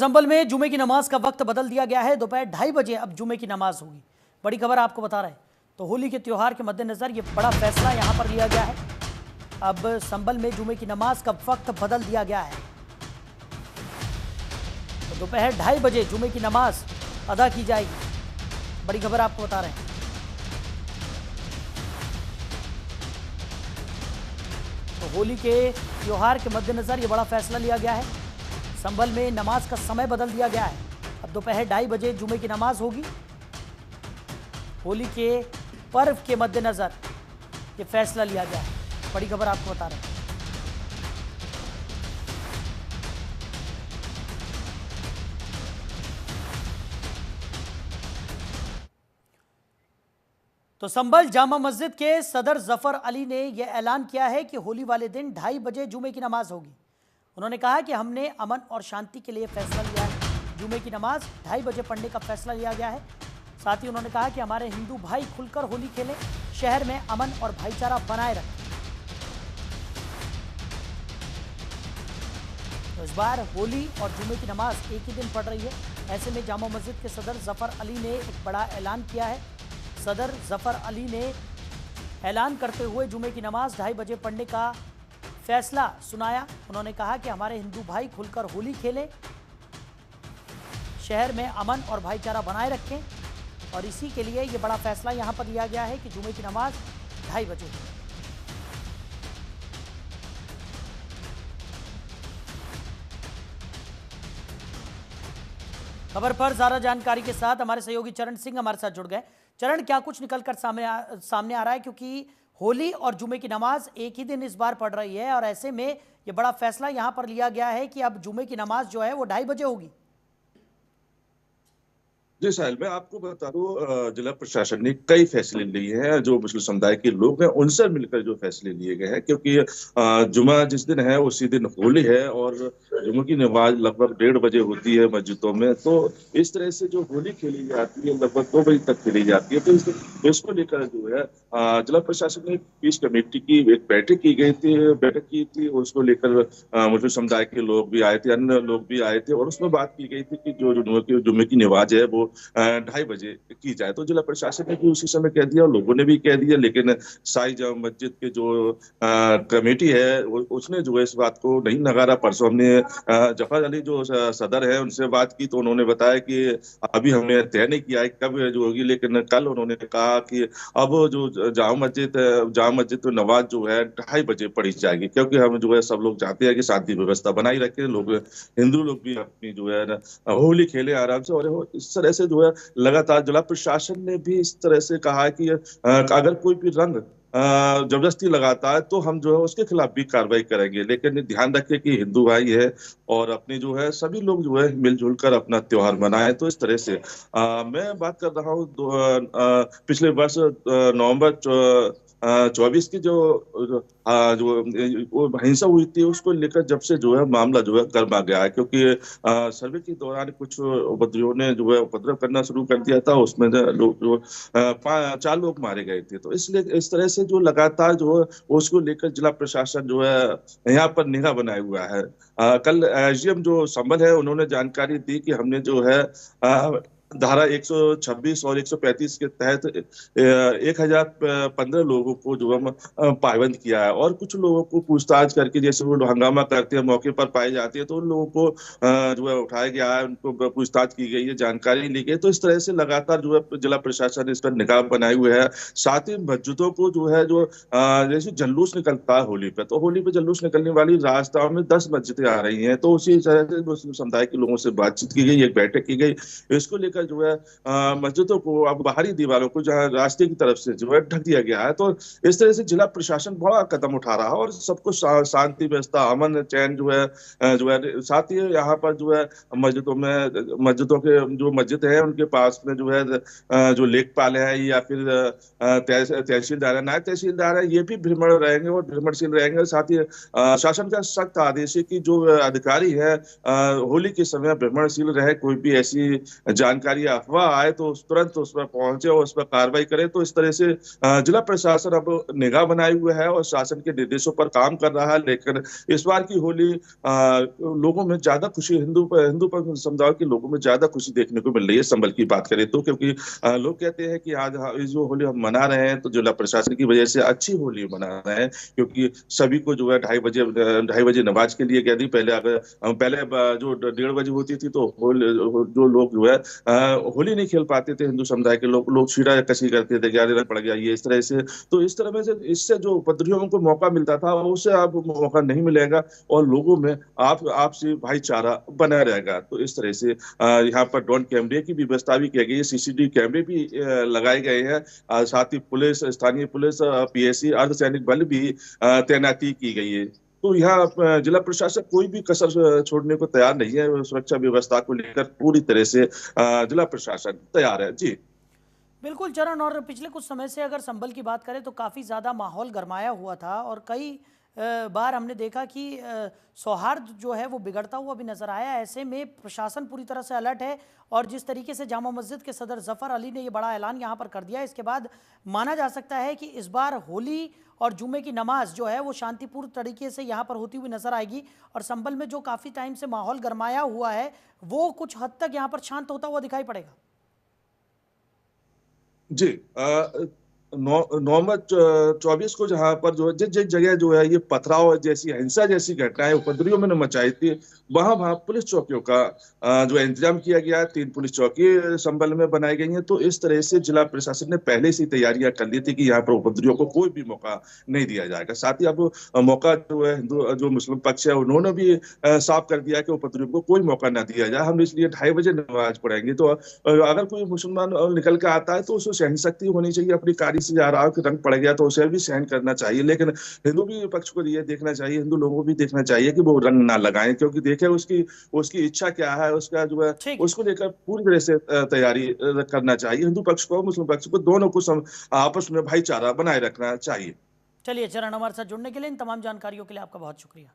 संभल में जुमे की नमाज का वक्त बदल दिया गया है। दोपहर 2:30 बजे अब जुमे की नमाज होगी। बड़ी खबर आपको बता रहे हैं। तो होली के त्योहार के मद्देनजर ये बड़ा फैसला यहां पर लिया गया है। अब संभल में जुमे की नमाज का वक्त बदल दिया गया है। तो दोपहर 2:30 बजे जुमे की नमाज अदा की जाएगी। बड़ी खबर आपको बता रहे हैं। तो होली के त्योहार के मद्देनजर ये बड़ा फैसला लिया गया है। संभल में नमाज का समय बदल दिया गया है। अब दोपहर 2:30 बजे जुमे की नमाज होगी। होली के पर्व के मद्देनजर ये फैसला लिया गया है। बड़ी खबर आपको बता रहे हैं। तो संभल जामा मस्जिद के सदर जफर अली ने यह ऐलान किया है कि होली वाले दिन 2:30 बजे जुमे की नमाज होगी। उन्होंने कहा कि हमने अमन और शांति के लिए फैसला लिया है। जुमे की नमाज 2:30 बजे पढ़ने का फैसला लिया गया है। साथ ही उन्होंने कहा कि हमारे हिंदू भाई खुलकर होली खेलें, शहर में अमन और भाईचारा बनाए रखें। तो इस बार होली और जुमे की नमाज एक ही दिन पढ़ रही है। ऐसे में जामा मस्जिद के सदर जफर अली ने एक बड़ा ऐलान किया है। सदर जफर अली ने ऐलान करते हुए जुमे की नमाज 2:30 बजे पढ़ने का फैसला सुनाया। उन्होंने कहा कि हमारे हिंदू भाई खुलकर होली खेलें, शहर में अमन और भाईचारा बनाए रखें, और इसी के लिए ये बड़ा फैसला यहां पर लिया गया है कि जुमे की नमाज 2:30 बजे। खबर पर ज्यादा जानकारी के साथ हमारे सहयोगी चरण सिंह हमारे साथ जुड़ गए। चरण, क्या कुछ निकलकर सामने आ रहा है, क्योंकि होली और जुमे की नमाज एक ही दिन इस बार पढ़ रही है और ऐसे में ये बड़ा फैसला यहां पर लिया गया है कि अब जुमे की नमाज जो है वो 2:30 बजे होगी। जी साहिल, मैं आपको बता दूं, जिला प्रशासन ने कई फैसले लिए हैं। जो मुस्लिम समुदाय के लोग हैं उनसे मिलकर जो फैसले लिए गए हैं, क्योंकि जुमा जिस दिन है उसी दिन होली है और जुमे की नमाज लगभग 1:30 बजे होती है मस्जिदों में। तो इस तरह से जो होली खेली जाती है लगभग 2 बजे तक खेली जाती है। तो इसको लेकर जो है जिला प्रशासन ने पीस कमेटी की एक बैठक की थी। उसको लेकर मुस्लिम समुदाय के लोग भी आए थे, अन्य लोग भी आए थे, और उसमें बात की गई थी कि जो जुमे की नमाज है वो 2:30 बजे की जाए। तो जिला प्रशासन ने भी उसी समय कह दिया और लोगों ने भी कह दिया, लेकिन साई जामा मस्जिद के जो कमेटी है उसने जो है इस बात को नहीं नकारा। परसों हमने जफर अली जो सदर है उनसे बात की, तो उन्होंने बताया कि अभी हमने तय नहीं किया है कब जो होगी, लेकिन कल उन्होंने कहा कि अब जो जामा मस्जिद तो नमाज जो है 2:30 बजे पढ़ी जाएगी, क्योंकि हम जो है सब लोग चाहते हैं कि शांति व्यवस्था बनाई रखें, लोग हिंदू लोग भी अपनी जो है होली खेले आराम से। और इस तरह से जो है लगातार जिला प्रशासन ने भी इस तरह से कहा है कि अगर कोई भी रंग जबरदस्ती लगाता है तो हम जो है उसके खिलाफ भी कार्रवाई करेंगे, लेकिन ध्यान रखें कि हिंदू भाई है और अपने जो है सभी लोग जो है मिलजुल कर अपना त्योहार मनाएं। तो इस तरह से मैं बात कर रहा हूँ पिछले वर्ष नवंबर 24 की जो वो हिंसा हुई थी, उसको लेकर जब से जो है मामला जो है गर्मा गया है, क्योंकि सर्वे के दौरान कुछ उपद्रवियों ने जो है उपद्रव करना शुरू कर दिया था। उसमें लोग जो 4 लोग मारे गए थे। तो इसलिए इस तरह से जो लगातार जो है उसको लेकर जिला प्रशासन जो है यहाँ पर निगाह बनाए हुआ है। कल एसडीएम जो संभल है उन्होंने जानकारी दी कि हमने जो है धारा 126 और 135 के तहत 1015 लोगों को जो हम पाबंद किया है, और कुछ लोगों को पूछताछ करके, जैसे वो हंगामा करते हैं मौके पर पाए जाते हैं, तो उन लोगों को जो है उठाया गया है, उनको पूछताछ की गई है, जानकारी ली गई। तो इस तरह से लगातार जो है जिला प्रशासन इस पर निगाह बनाए हुए है। साथ ही मस्जिदों को जो है जैसे जुलूस निकलता है होली पे, तो होली पे जुलूस निकलने वाली राजस्थान में 10 मस्जिदें आ रही हैं। तो उसी तरह से मुस्लिम समुदाय के लोगों से बातचीत की गई, एक बैठक की गई। इसको लेकर जो है मस्जिदों को अब बाहरी दीवारों को जहाँ रास्ते की तरफ से जो है ढक दिया गया है। तो इस तरह से जिला प्रशासन बड़ा कदम उठा रहा है और सबको शांति व्यवस्था अमन चैन जो है साथ ही यहाँ पर जो है मस्जिदों के जो मस्जिद है उनके पास में जो है जो लेखपाल है या फिर तहसीलदार है, नायब तहसीलदार है, ये भी भ्रमण रहेंगे और भ्रमणशील रहेंगे। साथ ही शासन का सख्त आदेश है कि जो अधिकारी है होली के समय भ्रमणशील रहे, कोई भी ऐसी जानकारी जानकारी या अफवाह आए तो तुरंत उस पर पहुंचे और उस पर कार्रवाई करे। तो इस तरह से जिला प्रशासन अब निगाह बनाए हुए है और शासन के निर्देशों पर काम कर रहा है। लेकिन इस बार की होली लोगों में ज्यादा खुशी, हिंदू समुदाय के लोगों में ज्यादा खुशी देखने को मिल रही है संभल की बात करें तो, क्योंकि लोग कहते हैं कि आज जो होली हम मना रहे हैं तो जिला प्रशासन की वजह से अच्छी होली मना रहे हैं, क्योंकि सभी को जो है 2:30 बजे नमाज के लिए कह दी। पहले जो 1:30 बजे होती थी तो जो लोग जो है होली नहीं खेल पाते थे, हिंदू समुदाय के लोग छीड़ा कसी करते थे, क्या पड़ गया ये इस तरह से। तो इस तरह में से इससे जो उपद्रवियों को मौका मिलता था उससे अब मौका नहीं मिलेगा और लोगों में आपसी भाईचारा बना रहेगा। तो इस तरह से यहाँ पर ड्रोन कैमरे की भी व्यवस्था भी की गई है, सीसीटीवी कैमरे भी लगाए गए हैं। साथ ही पुलिस, स्थानीय पुलिस, पीएसी, अर्धसैनिक बल भी तैनाती की गई है। तो यहाँ जिला प्रशासन कोई भी कसर छोड़ने को तैयार नहीं है। सुरक्षा व्यवस्था को लेकर पूरी तरह से जिला प्रशासन तैयार है। जी बिल्कुल चरण, और पिछले कुछ समय से अगर संभल की बात करें तो काफ़ी ज़्यादा माहौल गरमाया हुआ था और कई बार हमने देखा कि सौहार्द जो है वो बिगड़ता हुआ भी नजर आया। ऐसे में प्रशासन पूरी तरह से अलर्ट है और जिस तरीके से जामा मस्जिद के सदर जफर अली ने ये बड़ा ऐलान यहाँ पर कर दिया, इसके बाद माना जा सकता है कि इस बार होली और जुमे की नमाज जो है वो शांतिपूर्ण तरीके से यहाँ पर होती हुई नजर आएगी और संभल में जो काफ़ी टाइम से माहौल गरमाया हुआ है वो कुछ हद तक यहाँ पर शांत होता हुआ दिखाई पड़ेगा। जी नवंबर 24 को जहां पर जो जिस जिस जगह जो है ये पथराव जैसी, हिंसा जैसी घटनाएं उपद्रवियों में मचाई थी, वहां पुलिस चौकियों का जो इंतजाम किया गया है। 3 पुलिस चौकी संभल में बनाई गई हैं। तो इस तरह से जिला प्रशासन ने पहले से तैयारियां कर ली थी कि यहाँ पर उपद्रवियों को कोई भी मौका नहीं दिया जाएगा। साथ ही अब मौका जो है हिंदू जो मुस्लिम पक्ष है उन्होंने भी साफ कर दिया कि उपद्रवियों को कोई मौका ना दिया जाए। हम इसलिए 2:30 बजे नमाज पढ़ेंगे। तो अगर कोई मुसलमान निकल के आता है तो उसको सहन शक्ति होनी चाहिए। अपनी कारी से जा रहा हो कि रंग पड़ गया तो उसे भी सहन करना चाहिए। लेकिन हिंदू भी पक्ष को ये देखना चाहिए, हिंदू लोगों को भी देखना चाहिए कि वो रंग ना लगाएं, क्योंकि देखे उसकी इच्छा क्या है, उसका जो है ठीक है, उसको लेकर पूरी तरह से तैयारी करना चाहिए। हिंदू पक्ष को, मुस्लिम पक्ष को, दोनों को आपस में भाईचारा बनाए रखना चाहिए। चलिए चरण, हमारे साथ जुड़ने के लिए, इन तमाम जानकारियों के लिए आपका बहुत शुक्रिया।